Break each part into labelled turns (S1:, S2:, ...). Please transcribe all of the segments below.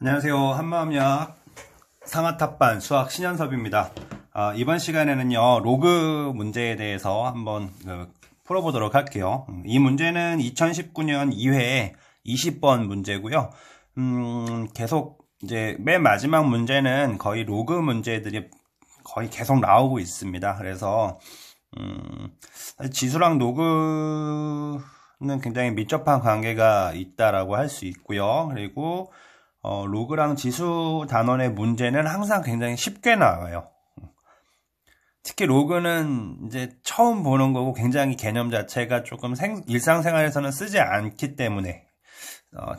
S1: 안녕하세요. 한마음약 상하탑반 수학 신현섭입니다. 이번 시간에는요, 로그 문제에 대해서 한번 풀어보도록 할게요. 이 문제는 2019년 2회 20번 문제고요. 계속 이제 맨 마지막 문제는 거의 로그 문제들이 거의 계속 나오고 있습니다. 그래서 지수랑 로그는 굉장히 밀접한 관계가 있다라고 할 수 있고요. 그리고 로그랑 지수 단원의 문제는 항상 굉장히 쉽게 나와요. 특히 로그는 이제 처음 보는 거고 굉장히 개념 자체가 조금 일상생활에서는 쓰지 않기 때문에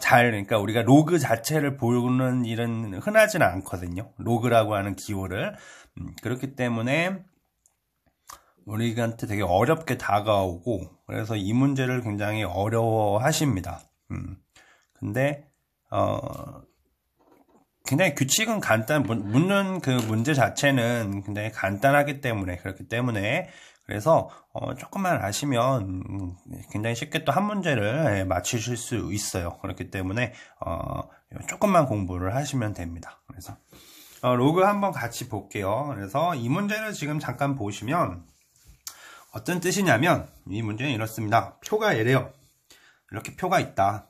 S1: 그러니까 우리가 로그 자체를 보는 일은 흔하지는 않거든요. 로그라고 하는 기호를. 그렇기 때문에 우리한테 되게 어렵게 다가오고, 그래서 이 문제를 굉장히 어려워 하십니다. 근데 굉장히 규칙은 묻는 그 문제 자체는 굉장히 간단하기 때문에, 그렇기 때문에, 그래서, 조금만 아시면, 굉장히 쉽게 또 한 문제를 맞추실 수 있어요. 그렇기 때문에, 조금만 공부를 하시면 됩니다. 그래서, 로그 한번 같이 볼게요. 그래서 이 문제를 지금 잠깐 보시면, 어떤 뜻이냐면, 이 문제는 이렇습니다. 표가 이래요. 이렇게 표가 있다.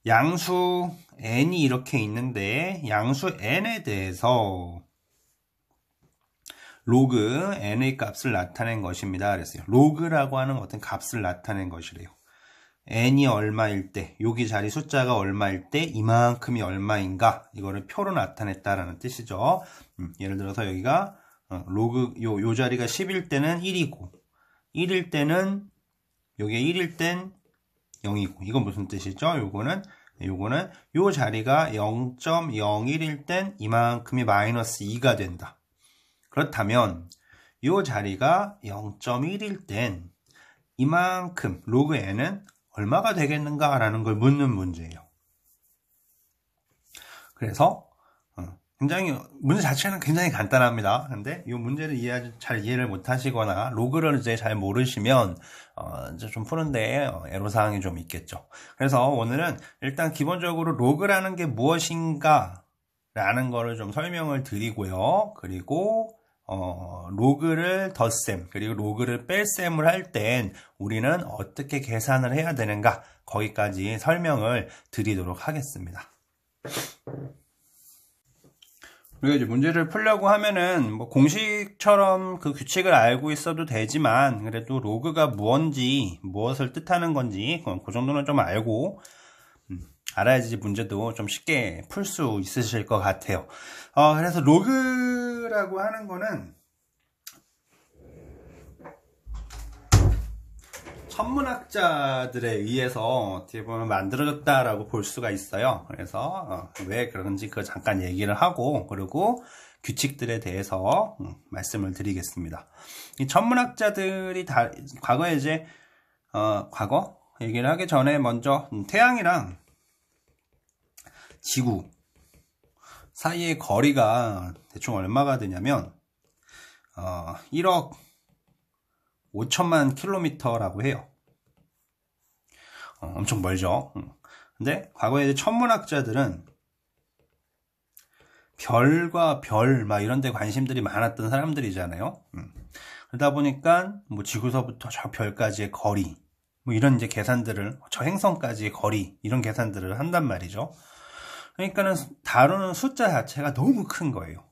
S1: 양수 n이 이렇게 있는데 양수 n에 대해서 로그 n의 값을 나타낸 것입니다. 그랬어요. 로그라고 하는 어떤 값을 나타낸 것이래요. n이 얼마일 때, 여기 자리 숫자가 얼마일 때 이만큼이 얼마인가, 이거를 표로 나타냈다라는 뜻이죠. 예를 들어서 여기가 로그 요 자리가 10일 때는 1이고 1일 때는 여기에 1일 땐 0이고, 이건 무슨 뜻이죠? 요거는 요 자리가 0.01일 땐 이만큼이 마이너스 2가 된다. 그렇다면 요 자리가 0.1일 땐 이만큼 로그 n은 얼마가 되겠는가 라는 걸 묻는 문제예요. 그래서 굉장히 문제 자체는 굉장히 간단합니다. 근데 이 문제를 잘 이해를 못 하시거나 로그를 이제 잘 모르시면 이제 좀 푸는데 애로사항이 좀 있겠죠. 그래서 오늘은 일단 기본적으로 로그라는 게 무엇인가 라는 거를 좀 설명을 드리고요. 그리고 로그를 덧셈 그리고 로그를 뺄셈을 할 땐 우리는 어떻게 계산을 해야 되는가, 거기까지 설명을 드리도록 하겠습니다. 우리가 이제 문제를 풀려고 하면은 뭐 공식처럼 그 규칙을 알고 있어도 되지만, 그래도 로그가 뭔지, 무엇을 뜻하는 건지 그 정도는 좀 알고 알아야지 문제도 좀 쉽게 풀 수 있으실 것 같아요. 그래서 로그라고 하는 거는 천문학자들에 의해서 어떻게 보면 만들어졌다라고 볼 수가 있어요. 그래서 왜 그런지 그거 잠깐 얘기를 하고, 그리고 규칙들에 대해서 말씀을 드리겠습니다. 이 천문학자들이 과거에 이제 과거 얘기를 하기 전에 먼저 태양이랑 지구 사이의 거리가 대충 얼마가 되냐면 1억 5천만 킬로미터라고 해요. 엄청 멀죠. 근데 과거에 천문학자들은 별과 별 막 이런 데 관심들이 많았던 사람들이잖아요. 그러다 보니까 뭐 지구서부터 저 별까지의 거리, 뭐 이런 이제 계산들을, 저 행성까지의 거리, 이런 계산들을 한단 말이죠. 그러니까는 다루는 숫자 자체가 너무 큰 거예요.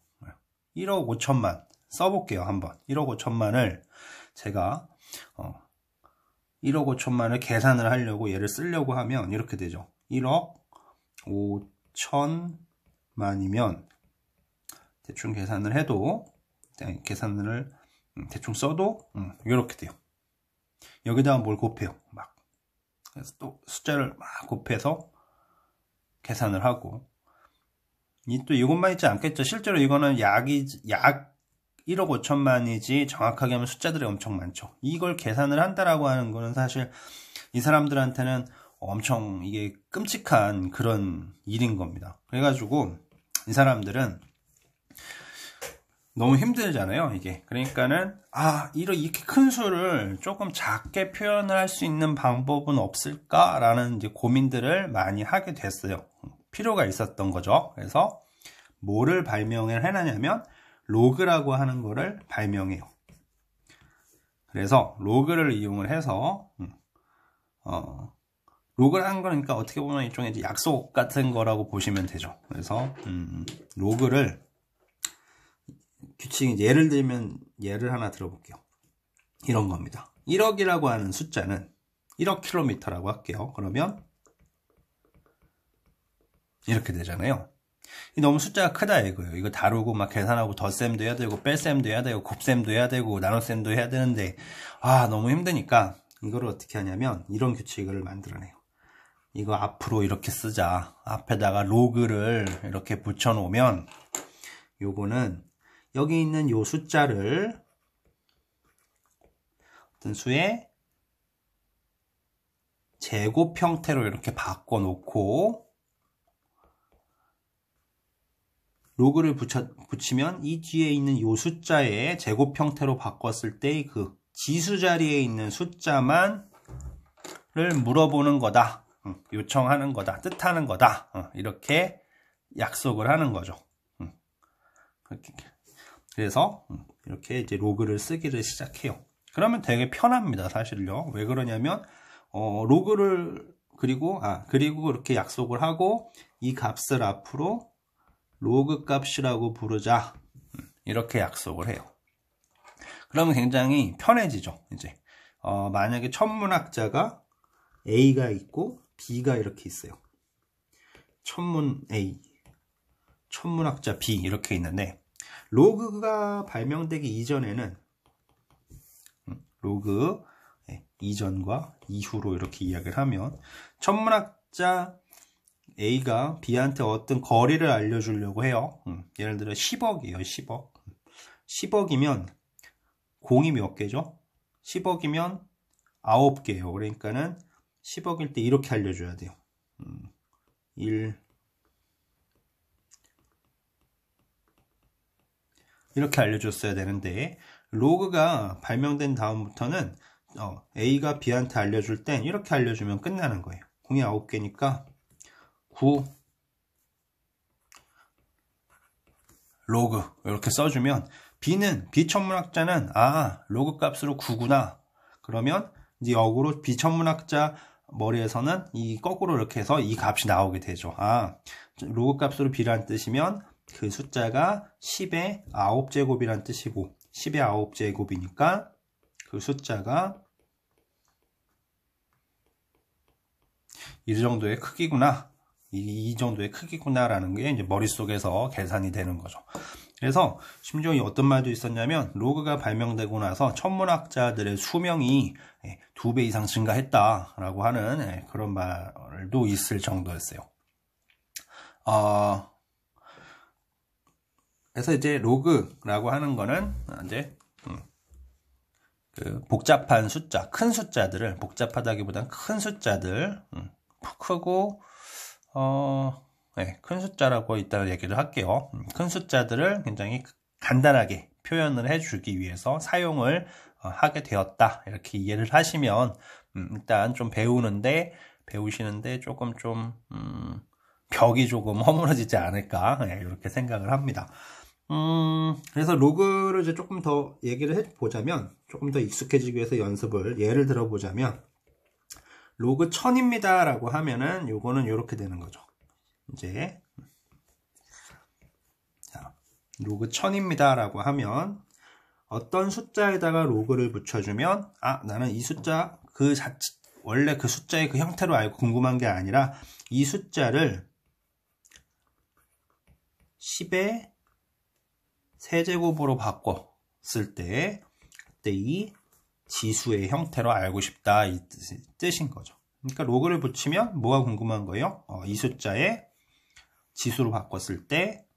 S1: 1억 5천만 써볼게요. 한번 1억 5천만을 제가 1억 5천만을 계산을 하려고, 얘를 쓰려고 하면 이렇게 되죠. 1억 5천만이면 대충 계산을 해도, 계산을 대충 써도 이렇게 돼요. 여기다가 뭘 곱해요. 막. 그래서 또 숫자를 막 곱해서 계산을 하고, 또 이것만 있지 않겠죠. 실제로 이거는 약 1억 5천만이지 정확하게 하면 숫자들이 엄청 많죠. 이걸 계산을 한다라고 하는 거는 사실 이 사람들한테는 엄청 이게 끔찍한 그런 일인 겁니다. 그래가지고 이 사람들은 너무 힘들잖아요, 이게. 그러니까는 이렇게 큰 수를 조금 작게 표현을 할 수 있는 방법은 없을까라는 이제 고민들을 많이 하게 됐어요. 필요가 있었던 거죠. 그래서 뭐를 발명을 해놨냐면 로그라고 하는 거를 발명해요. 그래서 로그를 이용을 해서 로그라는 거니까 어떻게 보면 일종의 이제 약속 같은 거라고 보시면 되죠. 그래서 로그를 규칙 예를 들면 예를 하나 들어볼게요. 이런 겁니다. 1억이라고 하는 숫자는 1억 킬로미터라고 할게요. 그러면 이렇게 되잖아요. 너무 숫자가 크다 이거예요. 이거 다루고 막 계산하고 덧셈도 해야 되고 뺄셈도 해야 되고 곱셈도 해야 되고 나눗셈도 해야 되는데 너무 힘드니까 이거를 어떻게 하냐면 이런 규칙을 만들어내요. 이거 앞으로 이렇게 쓰자. 앞에다가 로그를 이렇게 붙여 놓으면 요거는 여기 있는 요 숫자를 어떤 수의 제곱 형태로 이렇게 바꿔 놓고 로그를 붙이면 이 뒤에 있는 요 숫자의 제곱 형태로 바꿨을 때 그 지수 자리에 있는 숫자만을 물어보는 거다. 요청하는 거다. 뜻하는 거다. 이렇게 약속을 하는 거죠. 그래서 이렇게 이제 로그를 쓰기를 시작해요. 그러면 되게 편합니다. 사실요. 왜 그러냐면 로그를 그리고 이렇게 약속을 하고 이 값을 앞으로 로그 값이라고 부르자. 이렇게 약속을 해요. 그러면 굉장히 편해지죠. 이제 만약에 천문학자가 A가 있고 B가 이렇게 있어요. 천문 A, 천문학자 B 이렇게 있는데 로그가 발명되기 이전에는 로그 이전과 이후로 이렇게 이야기를 하면 천문학자 A가 B한테 어떤 거리를 알려주려고 해요. 예를 들어 10억이에요. 10억. 10억이면 공이 몇 개죠? 10억이면 9개예요. 그러니까는 10억일 때 이렇게 알려줘야 돼요. 1 이렇게 알려줬어야 되는데 로그가 발명된 다음부터는 A가 B한테 알려줄 땐 이렇게 알려주면 끝나는 거예요. 공이 9개니까 9 로그 이렇게 써주면 B 천문학자는 로그 값으로 9구나. 그러면 이제 역으로 B 천문학자 머리에서는 이 거꾸로 이렇게 해서 이 값이 나오게 되죠. 로그 값으로 B란 뜻이면 그 숫자가 10의 9제곱이란 뜻이고 10의 9제곱이니까 그 숫자가 이 정도의 크기구나. 이 정도의 크기구나 라는 게 이제 머릿속에서 계산이 되는 거죠. 그래서 심지어 어떤 말도 있었냐면 로그가 발명되고 나서 천문학자들의 수명이 2배 이상 증가했다라고 하는 그런 말도 있을 정도였어요. 그래서 이제 로그라고 하는 거는 이제 그 복잡한 숫자, 큰 숫자들을 복잡하다기보다는 큰 숫자들 크고 큰 숫자라고 이따가 얘기를 할게요. 큰 숫자들을 굉장히 간단하게 표현을 해주기 위해서 사용을 하게 되었다. 이렇게 이해를 하시면 일단 좀 배우시는데 조금 벽이 조금 허물어지지 않을까 이렇게 생각을 합니다. 그래서 로그를 이제 조금 더 얘기를 해보자면 조금 더 익숙해지기 위해서 예를 들어보자면 로그 1000입니다 라고 하면은 요거는 이렇게 되는 거죠. 이제 로그 1000입니다 라고 하면 어떤 숫자에다가 로그를 붙여주면 나는 이 숫자 원래 그 숫자의 그 형태로 알고 궁금한 게 아니라 이 숫자를 10의 세제곱으로 바꿨을 때 그때 이 지수의 형태로 알고 싶다 이 뜻인 거죠. 그러니까 로그를 붙이면 뭐가 궁금한 거예요? 이 숫자의 지수로 바꿨을 때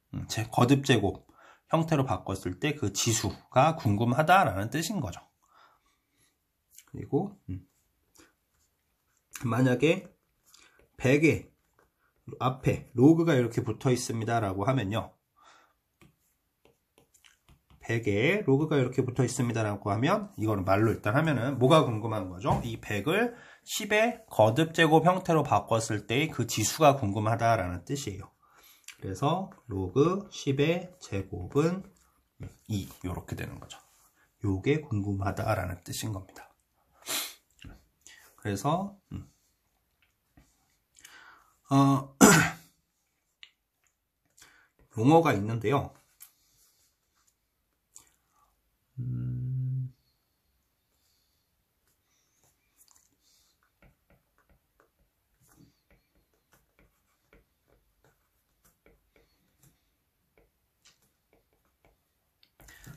S1: 거듭 제곱 형태로 바꿨을 때 그 지수가 궁금하다라는 뜻인 거죠. 그리고 만약에 100에 앞에 로그가 이렇게 붙어 있습니다 라고 하면요, 100에 로그가 이렇게 붙어 있습니다 라고 하면 이거는 말로 일단 하면은 뭐가 궁금한 거죠? 이 100을 10의 거듭제곱 형태로 바꿨을 때 그 지수가 궁금하다라는 뜻이에요. 그래서 로그 10의 제곱은 2 이렇게 되는 거죠. 요게 궁금하다라는 뜻인 겁니다. 그래서 용어가 있는데요.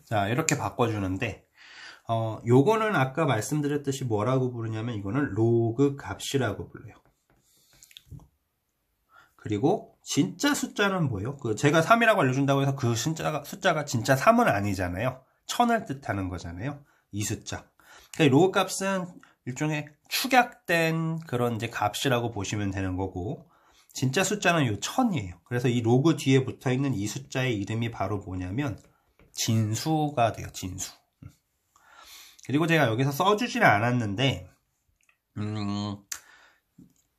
S1: 자, 이렇게 바꿔주는데 요거는 아까 말씀드렸듯이 뭐라고 부르냐면 이거는 로그 값이라고 불러요. 그리고 진짜 숫자는 뭐예요? 제가 3이라고 알려준다고 해서 그 숫자가 진짜 3은 아니잖아요. 1000을 뜻하는 거잖아요. 이 숫자. 그러니까 로그 값은 일종의 축약된 그런 이제 값이라고 보시면 되는 거고, 진짜 숫자는 요 1000이에요. 그래서 이 로그 뒤에 붙어 있는 이 숫자의 이름이 바로 뭐냐면 진수가 돼요. 진수. 그리고 제가 여기서 써주지는 않았는데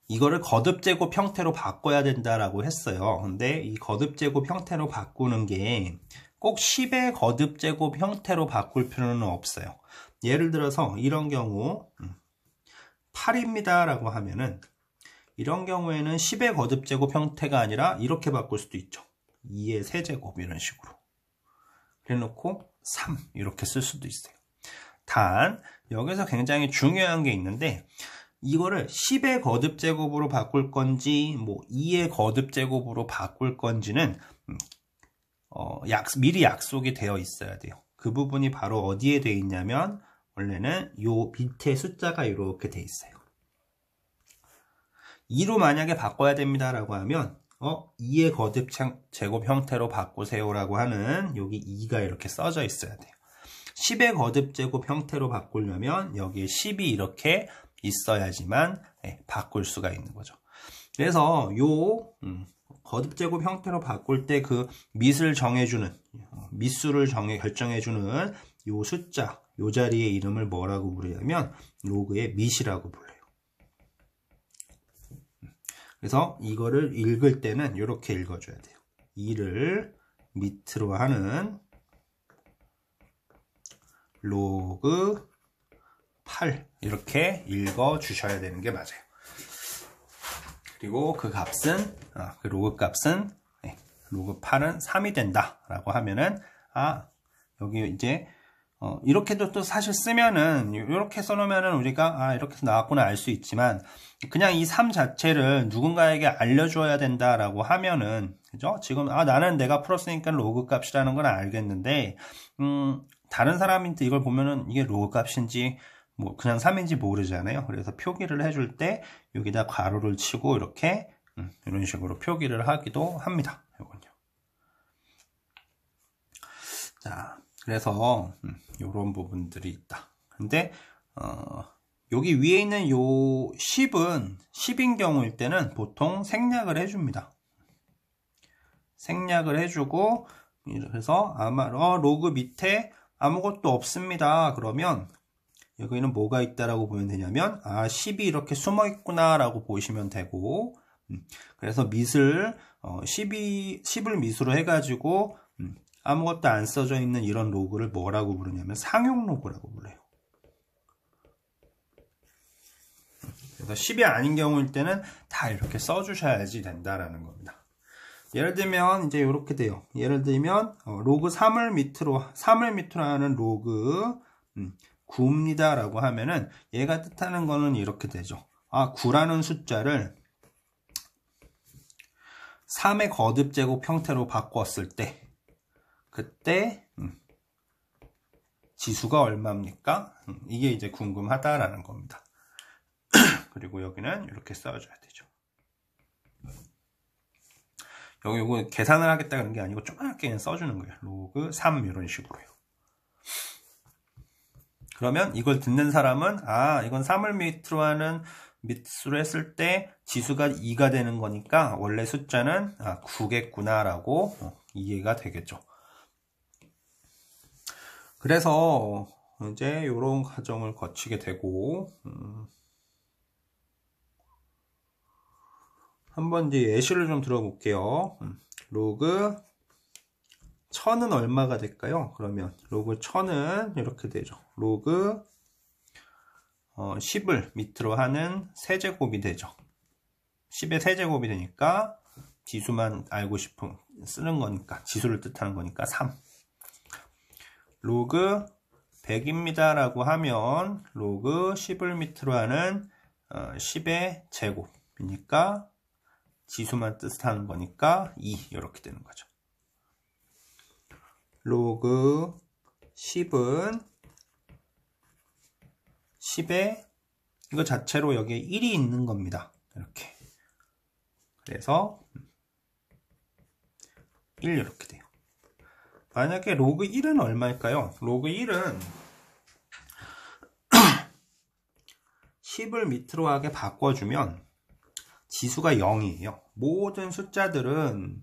S1: 이거를 거듭제곱 형태로 바꿔야 된다라고 했어요. 근데 이 거듭제곱 형태로 바꾸는 게 꼭 10의 거듭제곱 형태로 바꿀 필요는 없어요. 예를 들어서 이런 경우 8입니다 라고 하면은 이런 경우에는 10의 거듭제곱 형태가 아니라 이렇게 바꿀 수도 있죠. 2의 세제곱 이런 식으로 그래 놓고 3 이렇게 쓸 수도 있어요. 단 여기서 굉장히 중요한 게 있는데 이거를 10의 거듭제곱으로 바꿀 건지 뭐 2의 거듭제곱으로 바꿀 건지는 미리 약속이 되어 있어야 돼요. 그 부분이 바로 어디에 되어 있냐면 원래는 요 밑에 숫자가 이렇게 되어 있어요. 2로 만약에 바꿔야 됩니다 라고 하면 2의 거듭제곱 형태로 바꾸세요 라고 하는 여기 2가 이렇게 써져 있어야 돼요. 10의 거듭제곱 형태로 바꾸려면 여기에 10이 이렇게 있어야지만 바꿀 수가 있는 거죠. 그래서 요 거듭제곱 형태로 바꿀 때 그 밑을 정해주는 밑수를 결정해주는 요 숫자 요 자리의 이름을 뭐라고 부르냐면 로그의 밑이라고 불러요. 그래서 이거를 읽을 때는 이렇게 읽어줘야 돼요. 2를 밑으로 하는 로그 8 이렇게 읽어 주셔야 되는 게 맞아요. 그리고 그 값은 그 로그 값은 로그 8은 3이 된다 라고 하면은 여기 이제 이렇게도 또 사실 쓰면은 이렇게 써놓으면은 우리가 이렇게 해서 나왔구나 알 수 있지만 그냥 이 3 자체를 누군가에게 알려줘야 된다라고 하면은 그죠? 지금 나는 내가 풀었으니까 로그 값이라는 건 알겠는데 다른 사람한테 이걸 보면은 이게 로그 값인지 뭐 그냥 3인지 모르잖아요. 그래서 표기를 해줄 때 여기다 괄호를 치고 이렇게 이런 식으로 표기를 하기도 합니다. 이건요. 자, 그래서 이런 부분들이 있다. 근데 여기 위에 있는 요 10인 경우일 때는 보통 생략을 해줍니다. 생략을 해주고 그래서 아마 로그 밑에 아무것도 없습니다. 그러면 여기는 뭐가 있다라고 보면 되냐면 10이 이렇게 숨어 있구나 라고 보시면 되고 그래서 밑을 10을 밑으로 해가지고 아무것도 안 써져 있는 이런 로그를 뭐라고 부르냐면 상용 로그라고 불러요. 그래서 10이 아닌 경우일 때는 다 이렇게 써주셔야지 된다라는 겁니다. 예를 들면 이제 이렇게 돼요. 예를 들면 로그 3을 밑으로 하는 로그 9입니다 라고 하면은 얘가 뜻하는 거는 이렇게 되죠. 9라는 숫자를 3의 거듭제곱 형태로 바꿨을 때 그때 지수가 얼마입니까? 이게 이제 궁금하다라는 겁니다. 그리고 여기는 이렇게 써줘야 되죠. 여기 이거 계산을 하겠다 그런 게 아니고 조그맣게 그냥 써주는 거예요. 로그 3 이런 식으로요. 그러면 이걸 듣는 사람은 이건 3을 밑으로 하는 밑수로 했을 때 지수가 2가 되는 거니까 원래 숫자는 9겠구나 라고 이해가 되겠죠. 그래서 이제 이런 과정을 거치게 되고 한번 이제 예시를 좀 들어볼게요. 로그 1000은 얼마가 될까요? 그러면 로그 1000은 이렇게 되죠. 로그 10을 밑으로 하는 세제곱이 되죠. 10의 세제곱이 되니까 지수만 알고 쓰는 거니까, 지수를 뜻하는 거니까 3. 로그 100입니다 라고 하면 로그 10을 밑으로 하는 10의 제곱이니까 지수만 뜻하는 거니까 2 이렇게 되는 거죠. 로그 10은 10에 이거 자체로 여기에 1이 있는 겁니다. 이렇게. 그래서 1 이렇게 돼요. 만약에 로그 1은 얼마일까요? 로그 1은 10을 밑으로 하게 바꿔주면 지수가 0이에요. 모든 수는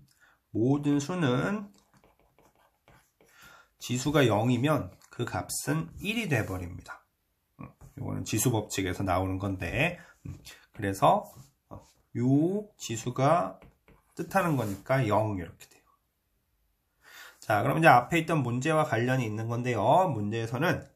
S1: 지수가 0이면 그 값은 1이 돼버립니다. 이거는 지수 법칙에서 나오는 건데, 그래서 요 지수가 뜻하는 거니까 0 이렇게 돼요. 자, 그럼 이제 앞에 있던 문제와 관련이 있는 건데요. 문제에서는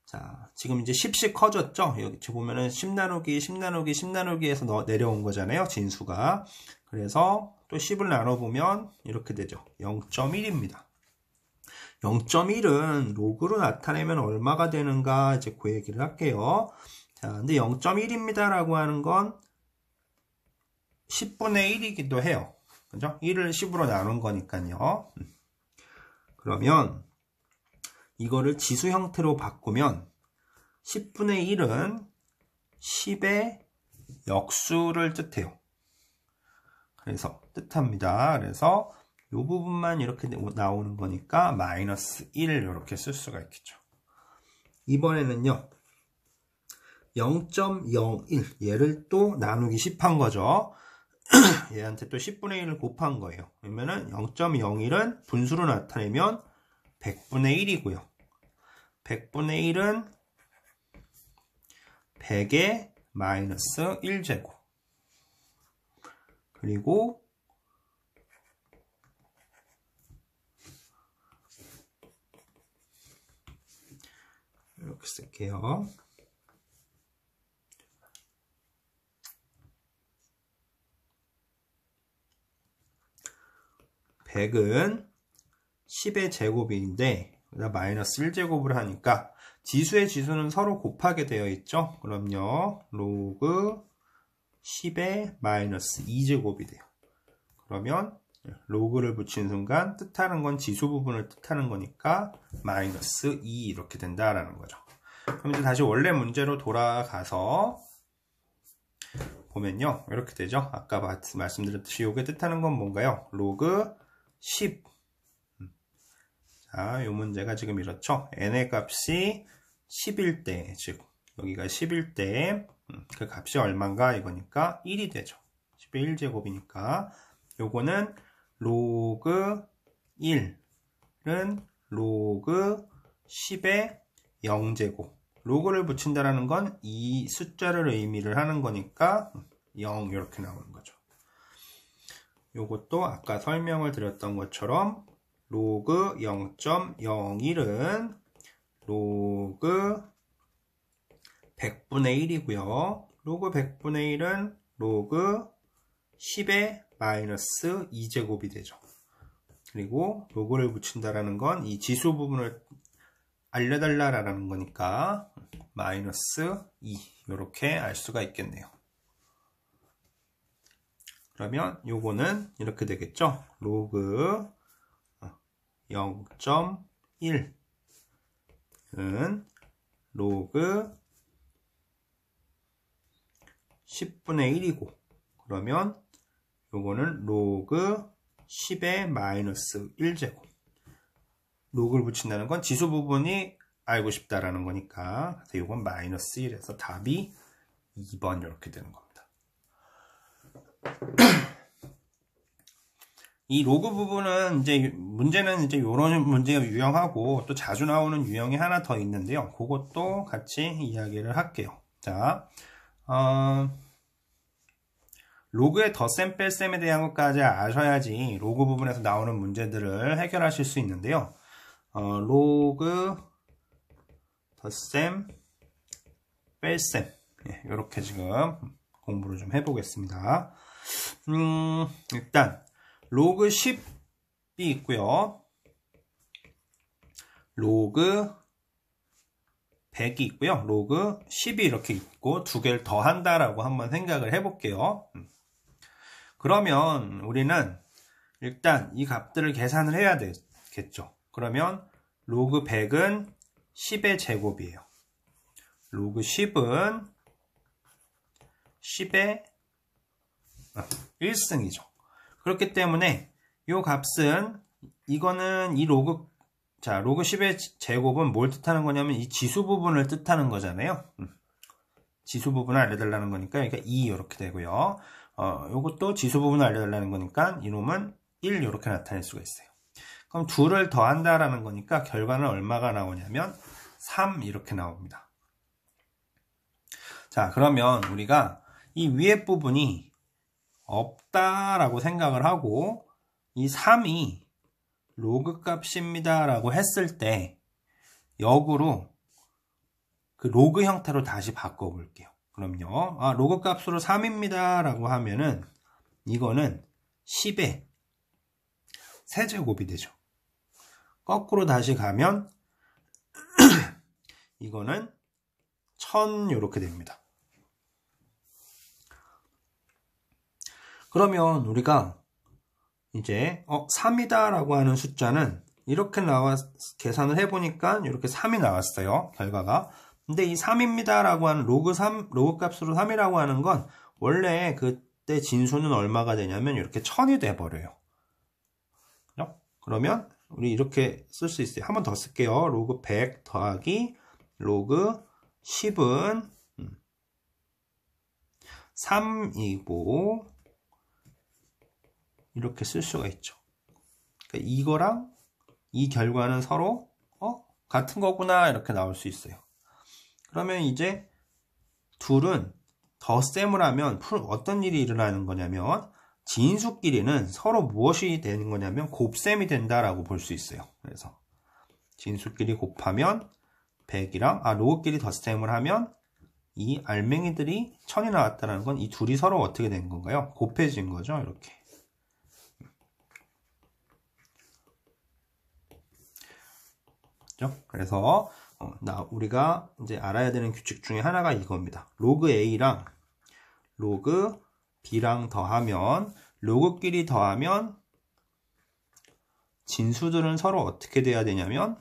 S1: 자, 지금 이제 10씩 커졌죠? 여기 보면은 10 나누기 10 나누기 10 나누기에서 내려온 거잖아요. 진수가. 그래서 또 10을 나눠보면 이렇게 되죠. 0.1입니다. 0.1은 로그로 나타내면 얼마가 되는가 이제 그 얘기를 할게요. 자, 근데 0.1입니다 라고 하는 건 10분의 1이기도 해요. 그죠? 1을 10으로 나눈 거니까요. 그러면 이거를 지수 형태로 바꾸면 10분의 1은 10의 역수를 뜻해요. 그래서 뜻합니다. 그래서 이 부분만 이렇게 나오는 거니까 마이너스 1 이렇게 쓸 수가 있겠죠. 이번에는요. 0.01 얘를 또 나누기 10 한 거죠. 얘한테 또 10분의 1을 곱한 거예요. 그러면은 0.01은 분수로 나타내면 100분의 1이고요. 100분의 1은 100의 마이너스 1제곱. 그리고 이렇게 쓸게요. 100은 10의 제곱인데 마이너스 1제곱을 하니까 지수의 지수는 서로 곱하게 되어 있죠. 그럼요. 로그 10의 마이너스 2제곱이 돼요. 그러면 로그를 붙인 순간 뜻하는 건 지수 부분을 뜻하는 거니까 마이너스 2 이렇게 된다라는 거죠. 그럼 이제 다시 원래 문제로 돌아가서 보면요. 이렇게 되죠. 아까 말씀드렸듯이 이게 뜻하는 건 뭔가요? 로그 10. 자, 이 문제가 지금 이렇죠. n의 값이 10일 때, 즉 여기가 10일 때 그 값이 얼마인가 이거니까 1이 되죠. 10의 1제곱이니까 요거는 로그 1은 로그 10의 0제곱. 로그를 붙인다라는 건 이 숫자를 의미를 하는 거니까 0 이렇게 나오는 거죠. 요것도 아까 설명을 드렸던 것처럼 로그 0.01은 로그 100분의 1이고요. 로그 100분의 1은 로그 10의 마이너스 2제곱이 되죠. 그리고 로그를 붙인다라는 건 이 지수 부분을 알려달라라는 거니까 마이너스 2 이렇게 알 수가 있겠네요. 그러면 요거는 이렇게 되겠죠. 로그 0.1은 로그 10분의 1이고 그러면 요거는 로그 10의 마이너스 1제곱. 로그를 붙인다는 건 지수 부분이 알고 싶다라는 거니까 그래서 요건 마이너스 1에서 답이 2번 이렇게 되는 겁니다. 이 로그 부분은 이제 문제는 이제 요런 문제가 유형하고 또 자주 나오는 유형이 하나 더 있는데요. 그것도 같이 이야기를 할게요. 자, 로그의 덧셈 뺄셈에 대한 것까지 아셔야지 로그 부분에서 나오는 문제들을 해결하실 수 있는데요. 로그 덧셈 뺄셈 이렇게 지금 공부를 좀 해보겠습니다. 일단 로그 10이 있고요. 로그 100이 있고요. 로그 10이 이렇게 있고 두 개를 더 한다라고 한번 생각을 해볼게요. 그러면 우리는 일단 이 값들을 계산을 해야 되겠죠. 그러면 로그 100은 10의 제곱이에요. 로그 10은 10의 1승이죠. 그렇기 때문에 이 값은 이거는 이 로그 10의 제곱은 뭘 뜻하는 거냐면 이 지수 부분을 뜻하는 거잖아요. 지수 부분을 알려달라는 거니까 그러니까 2 이렇게 되고요. 요것도 지수 부분을 알려달라는 거니까 이놈은 1 이렇게 나타낼 수가 있어요. 그럼 둘을 더한다라는 거니까 결과는 얼마가 나오냐면 3 이렇게 나옵니다. 자, 그러면 우리가 이 위에 부분이 없다라고 생각을 하고 이 3이 로그 값입니다 라고 했을 때 역으로 그 로그 형태로 다시 바꿔 볼게요. 그럼요. 로그 값으로 3입니다 라고 하면은 이거는 10의 세제곱이 되죠. 거꾸로 다시 가면 이거는 1000 이렇게 됩니다. 그러면 우리가 이제 3이다 라고 하는 숫자는 이렇게 계산을 해보니까 이렇게 3이 나왔어요. 결과가. 근데 이 3입니다 라고 하는 로그 값으로 3이라고 하는 건 원래 그때 진수는 얼마가 되냐면 이렇게 1000이 돼버려요. 그러면 우리 이렇게 쓸 수 있어요. 한 번 더 쓸게요. 로그 100 더하기 로그 10은 3이고 이렇게 쓸 수가 있죠. 그러니까 이거랑 이 결과는 서로 같은 거구나 이렇게 나올 수 있어요. 그러면 이제 둘은 덧셈을 하면 어떤 일이 일어나는 거냐면 진수끼리는 서로 무엇이 되는 거냐면 곱셈이 된다라고 볼 수 있어요. 그래서 진수끼리 곱하면 100이랑 로그끼리 덧셈을 하면 이 알맹이들이 1000이 나왔다는 건 이 둘이 서로 어떻게 된 건가요? 곱해진 거죠. 이렇게. 그래서 우리가 이제 알아야 되는 규칙 중에 하나가 이겁니다. 로그 A랑 로그 B랑 더하면 로그끼리 더하면 진수들은 서로 어떻게 돼야 되냐면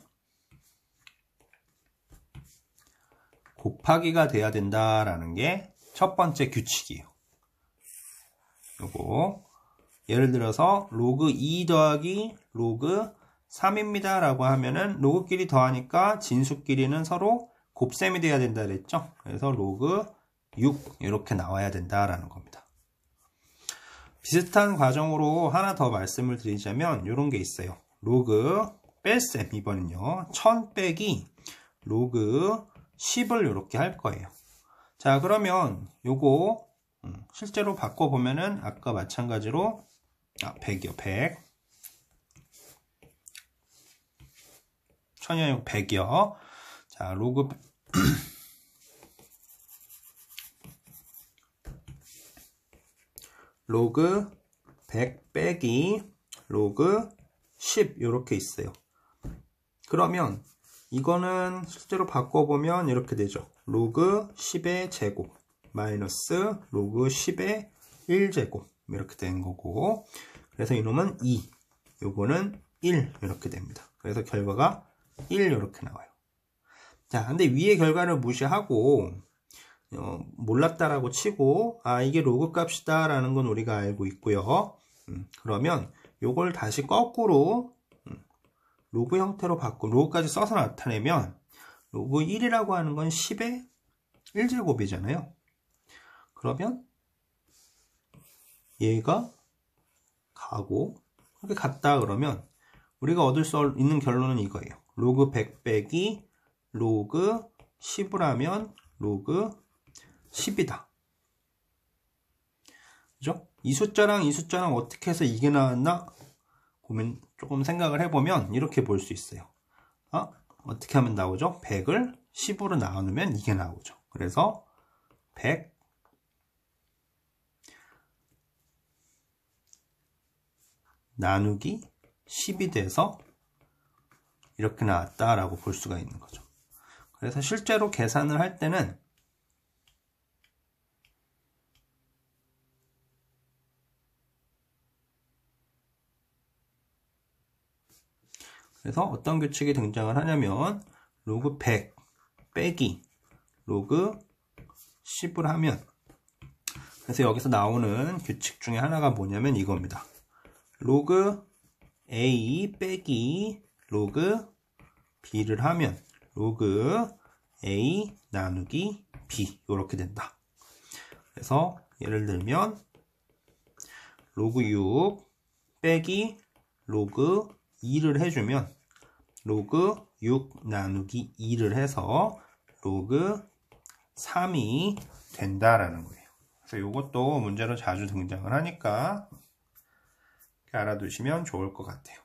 S1: 곱하기가 돼야 된다라는 게 첫 번째 규칙이에요. 요거 예를 들어서 로그 2 더하기 로그 3입니다 라고 하면은 로그끼리 더하니까 진수끼리는 서로 곱셈이 돼야 된다 그랬죠. 그래서 로그 6 이렇게 나와야 된다라는 겁니다. 비슷한 과정으로 하나 더 말씀을 드리자면 이런 게 있어요. 로그 뺄셈 이번은요 1000 빼기 로그 10을 이렇게 할 거예요. 자, 그러면 요거 실제로 바꿔보면은 아까 마찬가지로 100이요. 100 1000이 아니고 100이요. 자, 로그 로그 100 빼기 로그 10 이렇게 있어요. 그러면 이거는 실제로 바꿔보면 이렇게 되죠. 로그 10의 제곱 마이너스 로그 10의 1제곱 이렇게 된 거고, 그래서 이놈은 2, 요거는 1 이렇게 됩니다. 그래서 결과가 1 이렇게 나와요. 자, 근데 위의 결과를 무시하고 몰랐다라고 치고 이게 로그 값이다 라는 건 우리가 알고 있고요. 그러면 요걸 다시 거꾸로 로그 형태로 로그까지 써서 나타내면 로그 1이라고 하는 건 10의 1제곱이잖아요. 그러면 얘가 가고 이렇게 같다 그러면 우리가 얻을 수 있는 결론은 이거예요. 로그 100 빼기 로그 10을 하면 로그 10이다. 그죠? 이 숫자랑 이 숫자랑 어떻게 해서 이게 나왔나? 고민 조금 생각을 해보면 이렇게 볼 수 있어요. 어떻게 하면 나오죠? 100을 10으로 나누면 이게 나오죠. 그래서 100 나누기 10이 돼서 이렇게 나왔다라고 볼 수가 있는 거죠. 그래서 실제로 계산을 할 때는 그래서 어떤 규칙이 등장을 하냐면 로그 100 빼기 로그 10을 하면, 그래서 여기서 나오는 규칙 중에 하나가 뭐냐면 이겁니다. 로그 A 빼기 로그 B를 하면 로그 A 나누기 B 이렇게 된다. 그래서 예를 들면 로그 6 빼기 로그 2를 해주면 로그 6 나누기 2를 해서 로그 3이 된다라는 거예요. 그래서 이것도 문제로 자주 등장을 하니까 알아두시면 좋을 것 같아요.